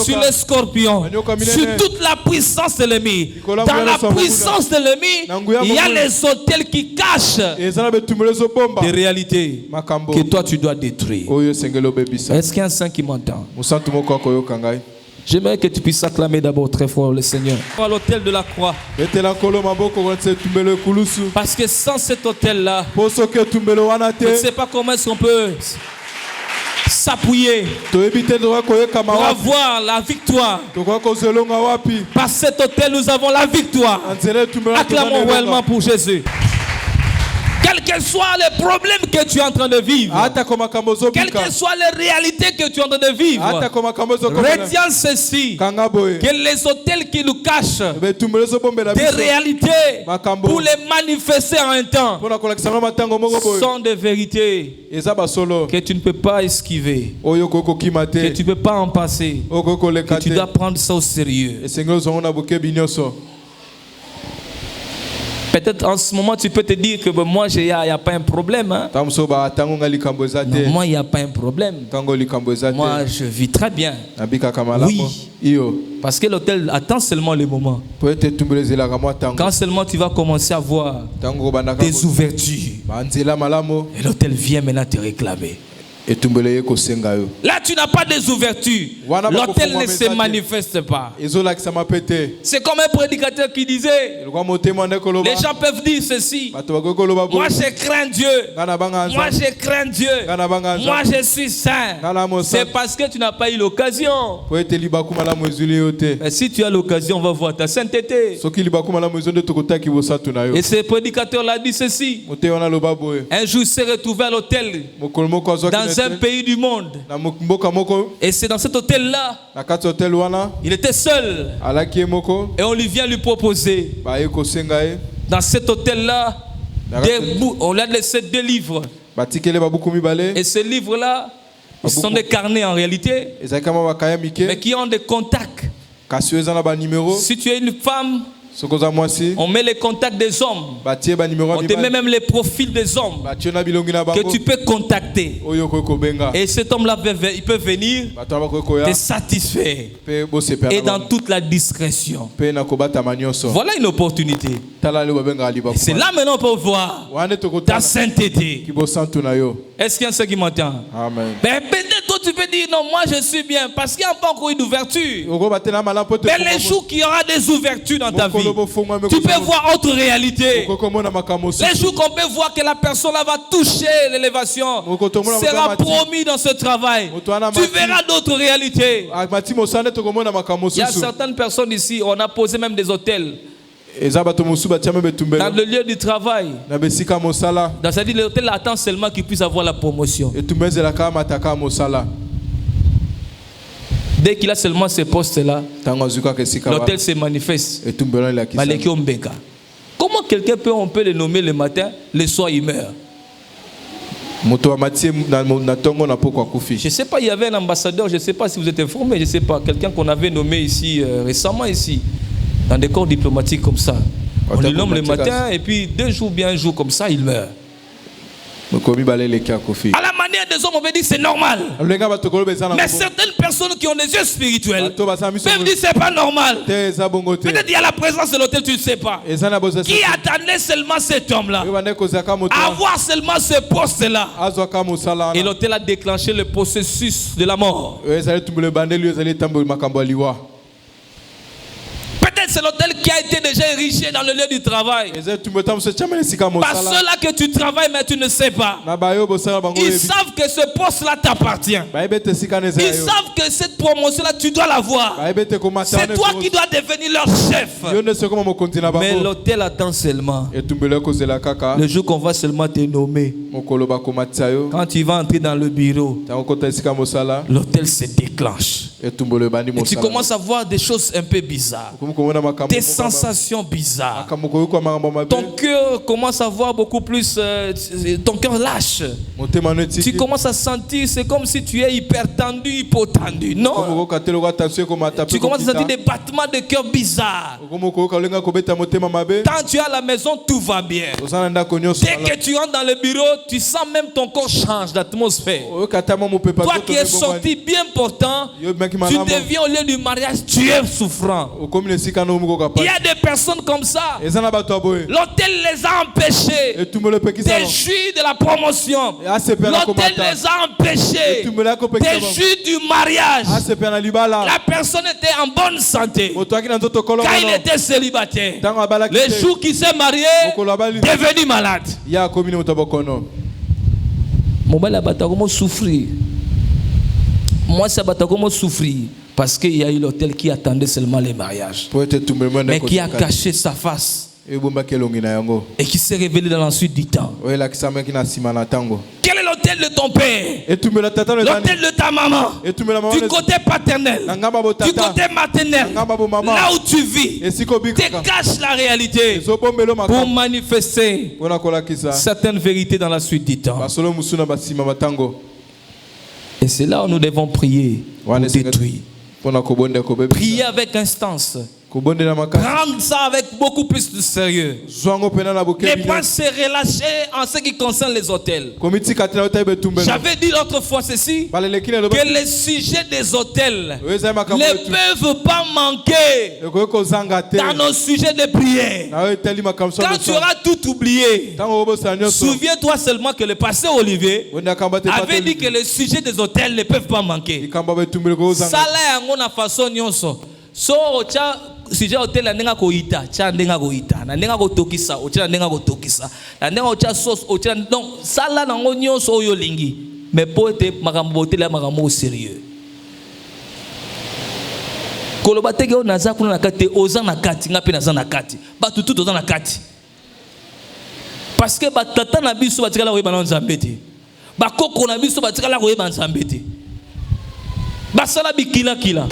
sur les scorpions, sur toute la puissance de l'ennemi. Dans la puissance de l'ennemi, il y a les autels qui cachent des réalités que toi tu dois détruire. Est-ce qu'il y a un saint qui m'entend? J'aimerais que tu puisses acclamer d'abord très fort le Seigneur. À l'autel de la croix. Parce que sans cet autel-là, je ne sais pas comment est-ce qu'on peut s'appuyer pour avoir la victoire. Par cet autel, nous avons la victoire. Acclamons réellement pour Jésus. Quels que soient les problèmes que tu es en train de vivre, quelles que soient les réalités que tu es en train de vivre, retiens ceci, que les hôtels qui nous cachent des réalités pour les manifester en un temps sont des vérités que tu ne peux pas esquiver, que tu ne peux pas en passer, que tu dois prendre ça au sérieux. Peut-être en ce moment tu peux te dire que moi il n'y a pas un problème. Hein? Non, moi il n'y a pas un problème. Moi je vis très bien. Oui. Parce que l'hôtel attend seulement le moment. Quand seulement tu vas commencer à voir des ouvertures, et l'hôtel vient maintenant te réclamer. Là, tu n'as pas des ouvertures. L'autel ne se manifeste pas. C'est comme un prédicateur qui disait, les gens peuvent dire ceci: moi je crains Dieu, moi je crains Dieu, moi je suis saint. C'est parce que tu n'as pas eu l'occasion. Mais si tu as l'occasion, on va voir ta sainteté. Et ce prédicateur l'a dit ceci: un jour il s'est retrouvé à l'hôtel dans un pays du monde. Et c'est dans cet hôtel-là, il était seul. Et on lui vient lui proposer, dans cet hôtel-là, on lui a laissé 2 livres. Et ces livres-là, ce sont des carnets en réalité, mais qui ont des contacts. Si tu es une femme, on met les contacts des hommes. On te met même les profils des hommes que tu peux contacter. Et cet homme-là, il peut venir te satisfaire. Et dans toute la discrétion. Voilà une opportunité. C'est là maintenant pour voir ta sainteté. Est-ce qu'il y a ceux qui m'entendent? Ben, peut-être toi tu peux dire non, moi je suis bien parce qu'il n'y a pas encore eu d'ouverture. Mais les jours qu'il y aura des ouvertures dans ta vie, tu peux voir autre réalité. Les jours qu'on peut voir que la personne là va toucher l'élévation, sera promis dans ce travail, tu verras d'autres réalités. Il y a certaines personnes ici, on a posé même des hôtels dans le lieu du travail. C'est-à-dire l'hôtel attend seulement qu'il puisse avoir la promotion. Dès qu'il a seulement ces postes-là, l'hôtel se manifeste. Comment quelqu'un on peut le nommer le matin, le soir il meurt? Je ne sais pas, il y avait un ambassadeur, je ne sais pas si vous êtes informé, je ne sais pas, quelqu'un qu'on avait nommé ici récemment ici, dans des corps diplomatiques comme ça. On le nomme le matin et puis 2 jours, bien un jour comme ça, il meurt. À la manière des hommes, on veut dire c'est normal. Mais certaines personnes qui ont des yeux spirituels peuvent dire c'est pas normal. Peut-être il y a la présence de l'hôtel, tu ne sais pas. Qui attendait seulement cet homme-là à avoir seulement ce poste-là. Et l'hôtel a déclenché le processus de la mort. C'est l'hôtel qui a été déjà érigé dans le lieu du travail. Pas ceux-là que tu travailles mais tu ne sais pas. Ils savent que ce poste-là t'appartient. Ils savent que cette promotion-là tu dois l'avoir. C'est toi qui dois devenir leur chef. Mais l'hôtel attend seulement le jour qu'on va seulement te nommer. Quand tu vas entrer dans le bureau, l'hôtel se déclenche. Et tu commences à voir des choses un peu bizarres, des sensations bizarres. Ton cœur commence à voir beaucoup plus, ton cœur lâche. Tu commences à sentir, c'est comme si tu es hyper tendu, hypotendu. Non. Tu commences à sentir des battements de cœur bizarres. Quand tu es à la maison, tout va bien. Dès que tu entres dans le bureau, tu sens même ton corps change d'atmosphère. Toi qui es sorti bien portant, tu deviens au lieu du mariage, tu es souffrant. Il y a des personnes comme ça. L'hôtel les a empêchés de jouir de la promotion. L'hôtel les a empêchés de jouir du mariage. La personne était en bonne santé. Quand il était célibataire, le jour qu'il s'est marié, devenu malade. Comment souffrir? Moi, ça va comment souffrir parce qu'il y a eu l'hôtel qui attendait seulement les mariages, mais qui a caché sa face et qui s'est révélé dans la suite du temps. Quel est l'hôtel de ton père? L'hôtel de ta maman? Du côté paternel, du côté maternel, là où tu vis, décache la réalité pour manifester certaines vérités dans la suite du temps. Et c'est là où nous devons prier pour détruire. Prier avec instance. Prendre ça avec beaucoup plus de sérieux. Ne pas se relâcher en ce qui concerne les hôtels. J'avais dit l'autre fois ceci, que les sujets des hôtels ne peuvent pas manquer dans nos sujets de prière. Quand tu auras tout oublié, souviens-toi seulement que le pasteur Olivier avait dit que les sujets des hôtels ne peuvent pas manquer. Ça là, on a façon nyonso. So ocha sujet hôtel ndenga ko ita, cha ndenga ko ita, na ndenga ko tokisa, ocha ndenga ko tokisa. Na ndenga ocha sauce, ocha donc ça là nango nyonso oyo lingi. Mais pour être makambo hôtel ya makambo sérieux. Koloba teke onaza kuna nakati oza nakati ngapi naza nakati. Ba tout oza nakati. Parce que ba tata na biso batikala ko yeba nzambe te. Ba koko na biso batikala ko yeba nzambe te. Ba sala bikila kila.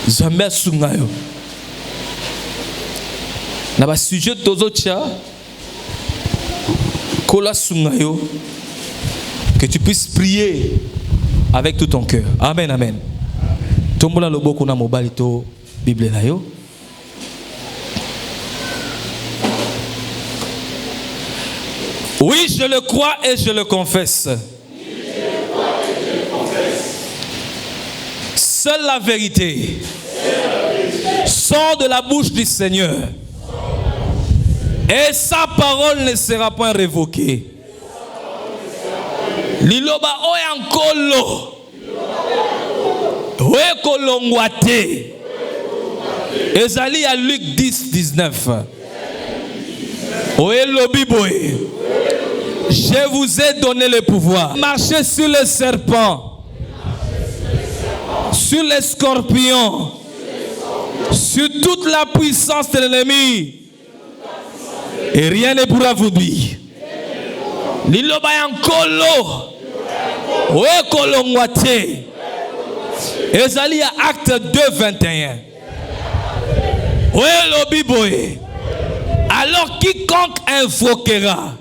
Jamais sungayo. Na ba sujet tozo tia kola sungayo, que tu puisses prier avec tout ton cœur. Amen, amen. Tombola loboko na mobali to Bible na yo. Oui, je le crois et je le confesse. Seule la vérité sort de la bouche du Seigneur. Et sa parole ne sera point révoquée. Liloba oyankolo. Oekolongwate. Ezali à Luc 10, 19. Oelobiboe. Je vous ai donné le pouvoir. Marchez sur les serpents. Sur les scorpions, sur toute la puissance de l'ennemi, et rien ne pourra vous nuire. Liloba yankolo, oekolongwate. Ezali à Acte 2, 21. Oelobiboe. Alors quiconque invoquera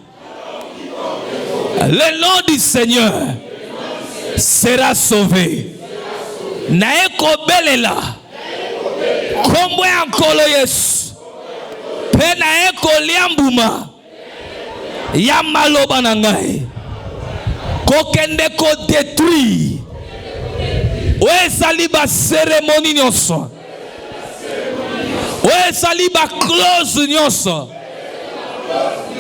le nom du Seigneur sera sauvé. Naeko belela kombo ya nkolo Yesu pe naeko liambuma ya maloba na ngai kokende ko détruire oezali ba cérémonie nyonso oezali ba close nyonso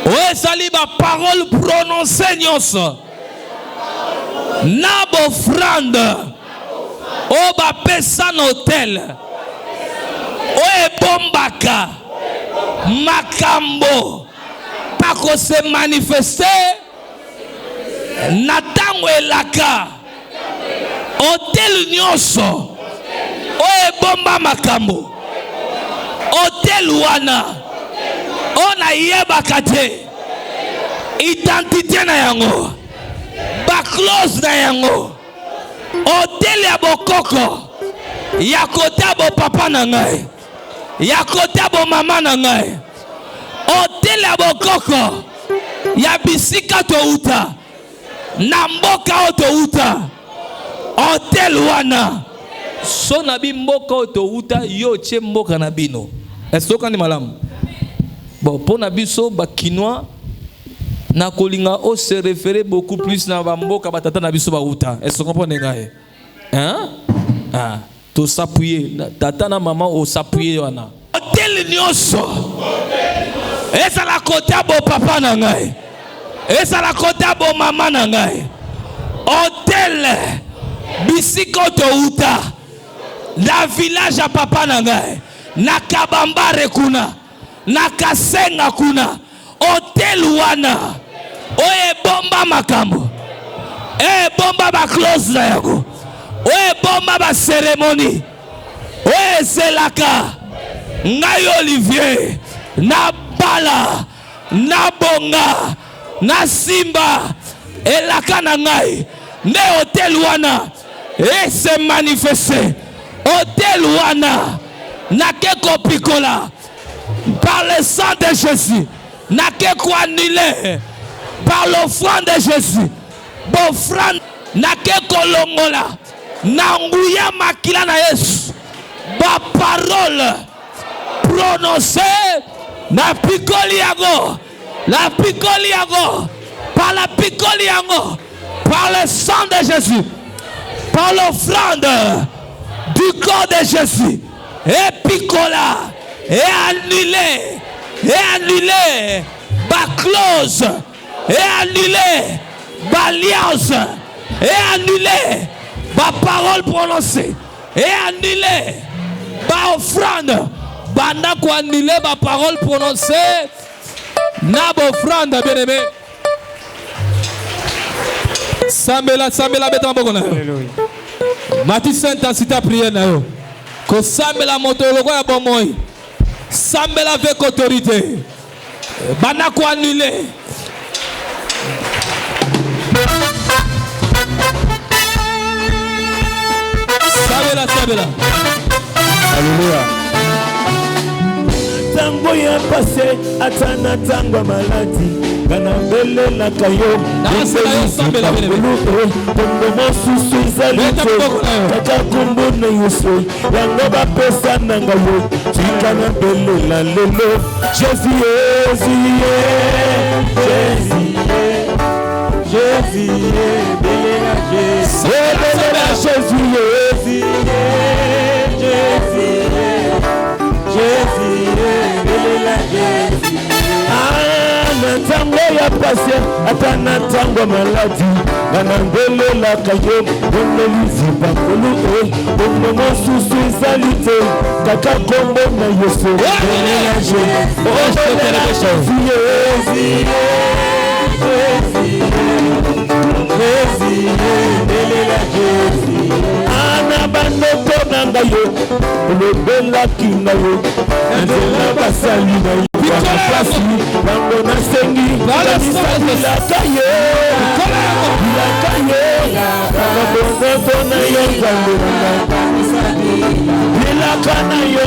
oezali ba parole prononcée nyonso na bofrande Oba pesan hotel. Oe bombaka. Makambo. Pako se manifester. Natango elaka. Hotel nyonso. Oe bomba makambo. Hotel wana. Ona yeba kate. Identité na yango. Baklos na yango. Hotel ya bokoko ya kota bo papa na ngai ya kota bo mama na ngai hotel ya bokoko ya bisika to uta na mboka o to uta hotel wana so na bi mboka o to uta yo che mboka na bino est-ce que ni malamu bon pour na biso ba kinois na kolinga o se référer beaucoup plus na bamboka batata na biso ba uta. Est-ce que vous comprenez ngaye? Hein? Ah, to s'appuyer tata na maman o s'appuyer wana. Hotel nyonso. Esa la côté bo papa na ngai. Esa la côté bo mama na ngai. Hotel bisiko to uta. Na village a papa na ngai. Na kabambare kuna. Na kasenga kuna. Hotel wana. Oye bomba makambo. Bomba ba close na yako. Oye bomba ba cérémonie. Oye selaka. Ngai Olivier. Na bala. Na bonga. Na simba. Elaka na ngai. Ne hotel wana. Se manifester. Hotel wana. Na keko pikola. Par le sang de Jésus. Na keko annulé. Par l'offrande de Jésus. Bofrande. Na keko longola. Na nguya makila na Yesu. ba parole prononcée na pikoli yango, la pikoli yango, par la pikoli yango, par le sang de Jésus, par l'offrande du corps de Jésus, et picola, et annulé, ba clause, et annulé, ba alliance, et annulé, ba parole prononcée, et annulé, ba offrande, banda ko annulé, ba parole prononcée, na ba offrande, bien aimé. Sambela beta mboko na yo. Mati sainte intensité à prier na yo. Ko sambela moto loko ya bomoi. Sambela avec autorité. Bana ko annuler. Sambela. Alléluia. Tango ya passé atana tango maladi. Kanambele la kayo. Sambela. Tango mosusu izalite. Kaka kumbu na yuso. Yango ba pesa nanga yo. Chikana bele la lelo. Jésus. Bele la Tango ya passé, atana tango maladi, kanambele la kayo, bonne liziba kolu bonne mosusu izalite, kaka kombo na yeso, ana banoko nanga yo, olobela kina yo, nzela basali na yo. Kasi bango na sengi la kaye kama bongo na yo bila kana yo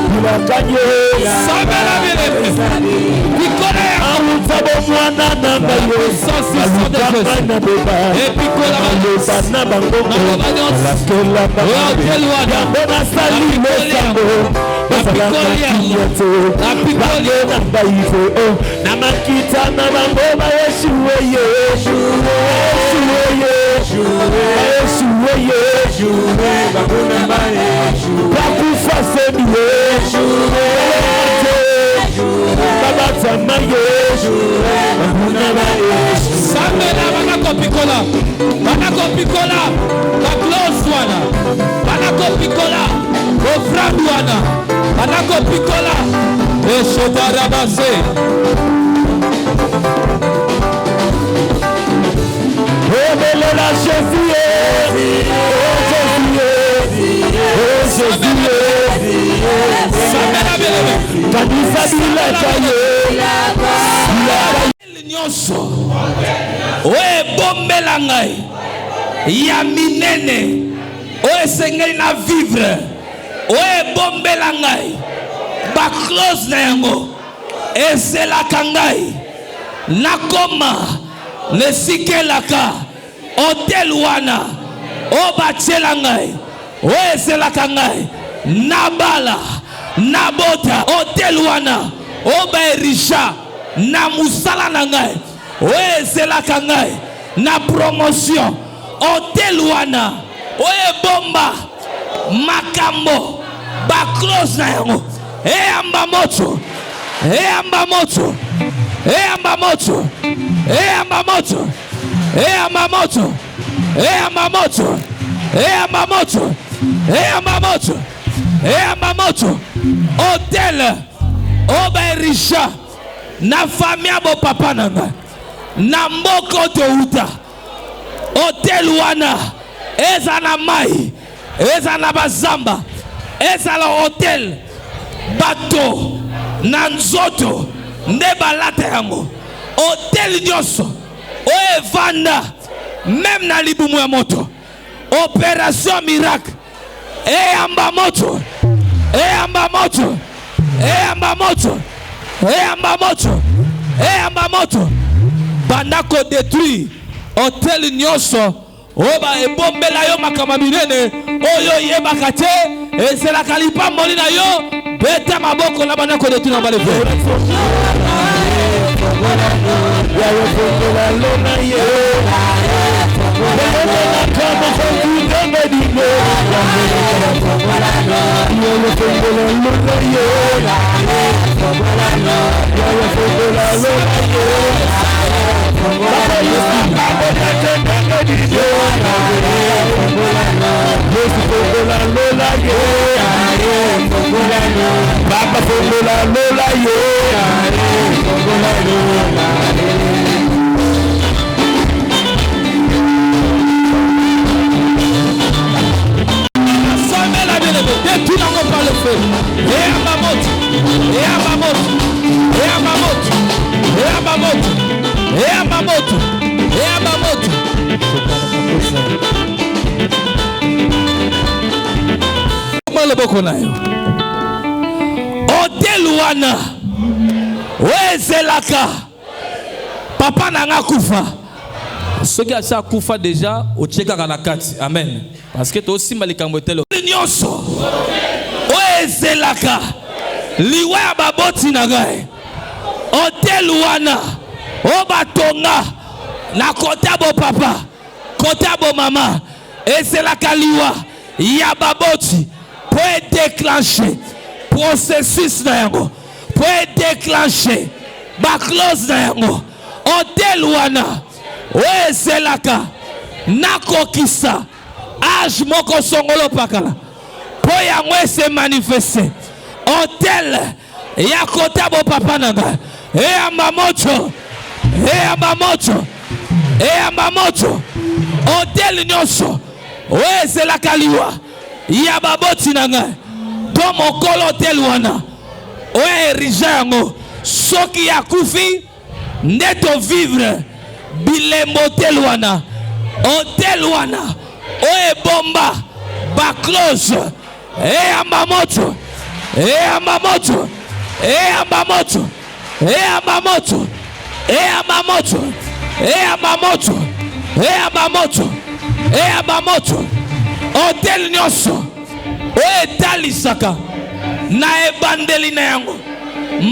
bila kaye sabela bele bikore amutabo mwana namba yo alukama na beba epikola na bango la kela bango na sali mesango la pikoli na makita na bango ba Yeshua bakuna ba Yeshua bakufa sebi baba tama Yeshua bakuna ba Yeshua samena banako pikola ba close wana banako pikola ofrande wana banako pikola eshotarabase obelela Jésus kanisa bilakaye nyonso oye bombela ngai ya minene oye sengeli na vivre oye bombela ngai ba close na yango eselaka ngai nakoma lesikelaka hotel wana o batiela ngai oye eselaka ngai nabala nabota hotel wana o baerisha na musala na ngai oye eselaka ngai na promotion hotel wana oye bomba makambo ba close na yango eyamba moto eyamba moto eyamba moto eyamba moto eyamba moto eyamba moto eyamba moto eyamba moto eyamba moto hotel oba risha na famille abo papa nanga na mboko touta hotel wana eza na mai eza na bazamba eza la hotel bato na nzoto nde balata yango hotel nyonso oye vanda même na libumu ya moto opération miracle eyamba moto eyamba moto eyamba moto eyamba moto eyamba moto bandako détruire hotel nyonso oba ebombela yo makama minene oyo yebaka te ezelaka lipamboli na yo beta maboko na bana ko de tuna bale fe Oteluana Wezelaka Papa nanga kufa. Ce qui a ça kufa déjà au tcheka kanakati. Amen. Parce que toi aussi malikambo telo. Nyonso. Wezelaka liwa baboti nagai. Oteluana obatonga na kotabo papa kotabo mama ezelaka liwa ya baboti pour déclencher processus na yango pour déclencher ba clause na yango hotel wana oezelaka nakokisa age moko songolo pakala pour yango se manifester hotel ya kotabo papa nanga mamoto mamoto hotel nyonso oezelaka liwa ya baboti nanga to mokolo hotel wana oye erige yango soki ya kufi ndeto vivre bilembo hotel wana oye bomba ba close mamoto mamoto mamoto mamoto mamoto mamoto mamoto hotel nyonso etalisaka na ebandeli na yango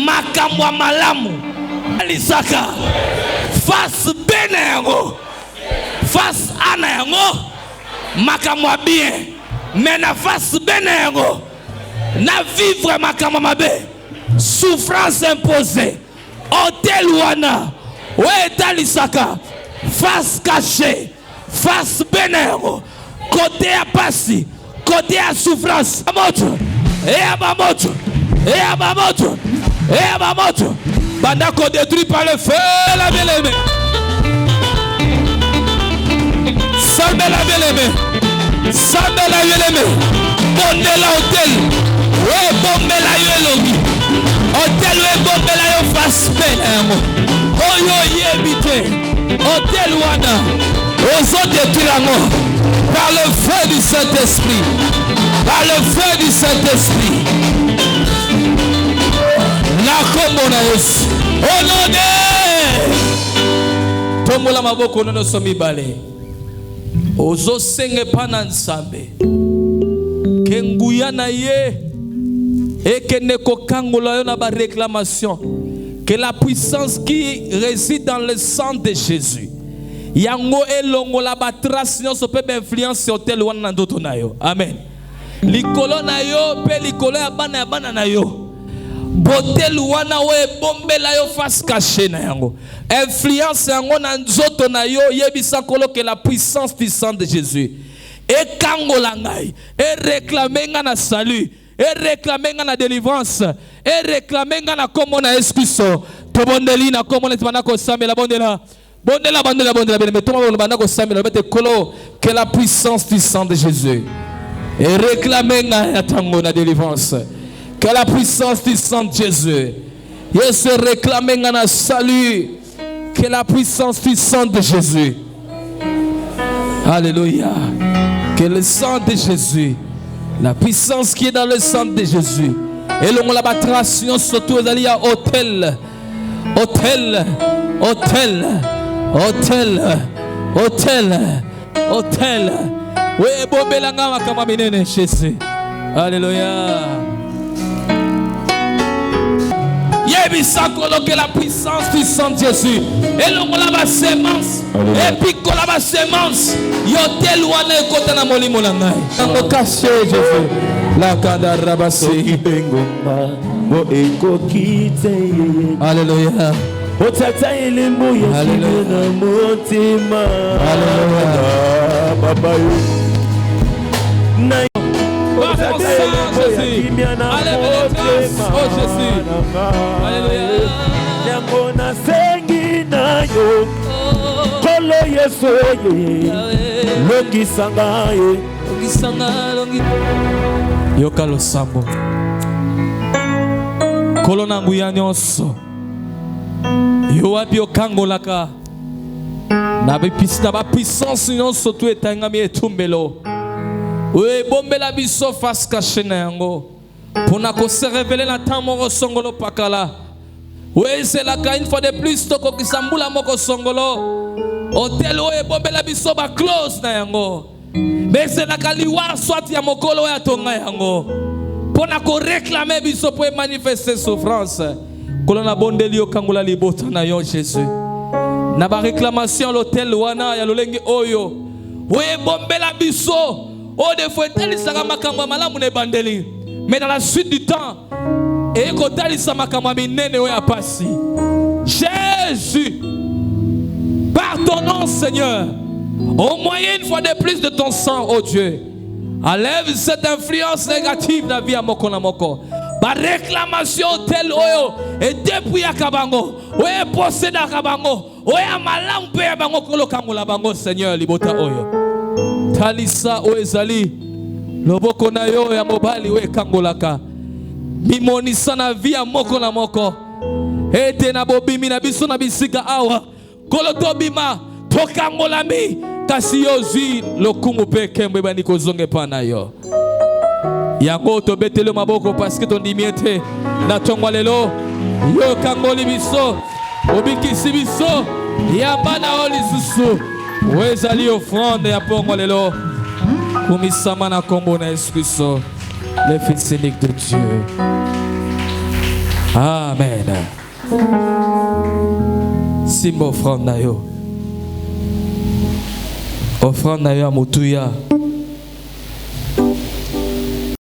makambo ya malamu alisaka face B na yango face A na yango makambo ya bien mais na face B na yango na vivre makambo mabe souffrance imposée hotel wana etalisaka face cachée face B na yango côté à passi côté à souffrance mamoto mamoto mamoto mamoto banda ko détruit par le feu la bien-aimée salve la bien-aimée salve la bien-aimée bonne la hôtel bombe la yo elobi hôtel bombe la yo face peine oyo yebite hôtel wana ozo détruire yango par le feu du Saint-Esprit. Par le feu du Saint-Esprit. La commune Yesu. Au nom de Tomola maboko nono somi bale. Ozo senge pana nsambe. Kenguya na ye. Et ne kokangola yo na ba réclamation. Que la puissance qui réside dans le sang de Jésus. Yango elongo la batrace nyonso pe influence hotel wana ndoto na yo. Amen. Likolo na yo pe likolo ya bana na yo. Botel wana we bombela yo face cachée na yango. Influence yango na nzoto na yo yebisa kolo que la puissance du sang de Jésus. Et kangola ngai, et réclamer nga na salut, et réclamer nga na délivrance, et réclamer nga na kombo na Yesu. To bondeli na kombo na tibana ko samela bondela. Que la puissance du sang de Jésus et réclamer la délivrance. Que la puissance du sang de Jésus et se réclamer la salut. Que la puissance du sang de Jésus. Alléluia. Que le sang de Jésus, la puissance qui est dans le sang de Jésus. Et l'on la batration surtout d'aller à hôtel. Hôtel. Oui, bombelanga makama minene Jésus. Alléluia. Yebisa coloquer la puissance du sang de Jésus. Et l'on a la sémence. Et puis qu'on a la sémence. Yotel wana ekota na molimo na ngai. Tango caché Jésus. La kadarabasi. Alléluia. Otata elimbu yesile na motima. Alléluia. Papa yo. Otata elimbu yakimia na motima. Oh Jésus. Alléluia. Yango na sengi na yo. Kolo yeso ye. Longi sanga ye. Longi sanga longi. Yokalo sambo. Kolo na nguya nyonso. Yo wapi okangolaka. Na ba puissance nyonso tu etangami etumbelo. Oui, bombela biso face caché na yango. Pona ko se révéler na tamoro songolo pakala. Oui, c'est la une fois de plus toko kisambula moko songolo. Hôtel oye bombela biso ba close na yango. Mais c'est la liwa soit ya mokolo ya tonga yango. Pona ko réclamer biso pour manifester souffrance. Kolona bondeli okangula libota na yo Jésus. Na ba réclamation l'hôtel wana ya lolenge oyo. Oye bombela biso. O de fois talisaka makambo malamu ne bandeli. Mais dans la suite du temps, et kotalisa makambo minene oya pasi. Jésus, par ton nom Seigneur, au moyen une fois de plus de ton sang, oh Dieu, enlève cette influence négative dans la vie à moko na moko. Ba réclamation tel oyo et depuis ya kabango, oye posséda kabango, oye malamu pe ya bango kolo kangola bango Seigneur libota oyo. Talisa oezali loboko na yo ya mobali we kangolaka. Bimonisa na vie ya moko na moko. Ete na bobimi na biso na bisika awa. Kolo tobima tokangolami kasi yozi lokumu pe kembe bani kozonge pana yo. Yango to betelo maboko parce que ton dimiete na tongwa lelo yo kangoli biso obikisi biso ya bana oli susu wezali offrande ya pongo lelo kumisama na kombo na Yesu le fils unique de Dieu. Amen. Simbo offrande na yo. Offrande na yo mutuya.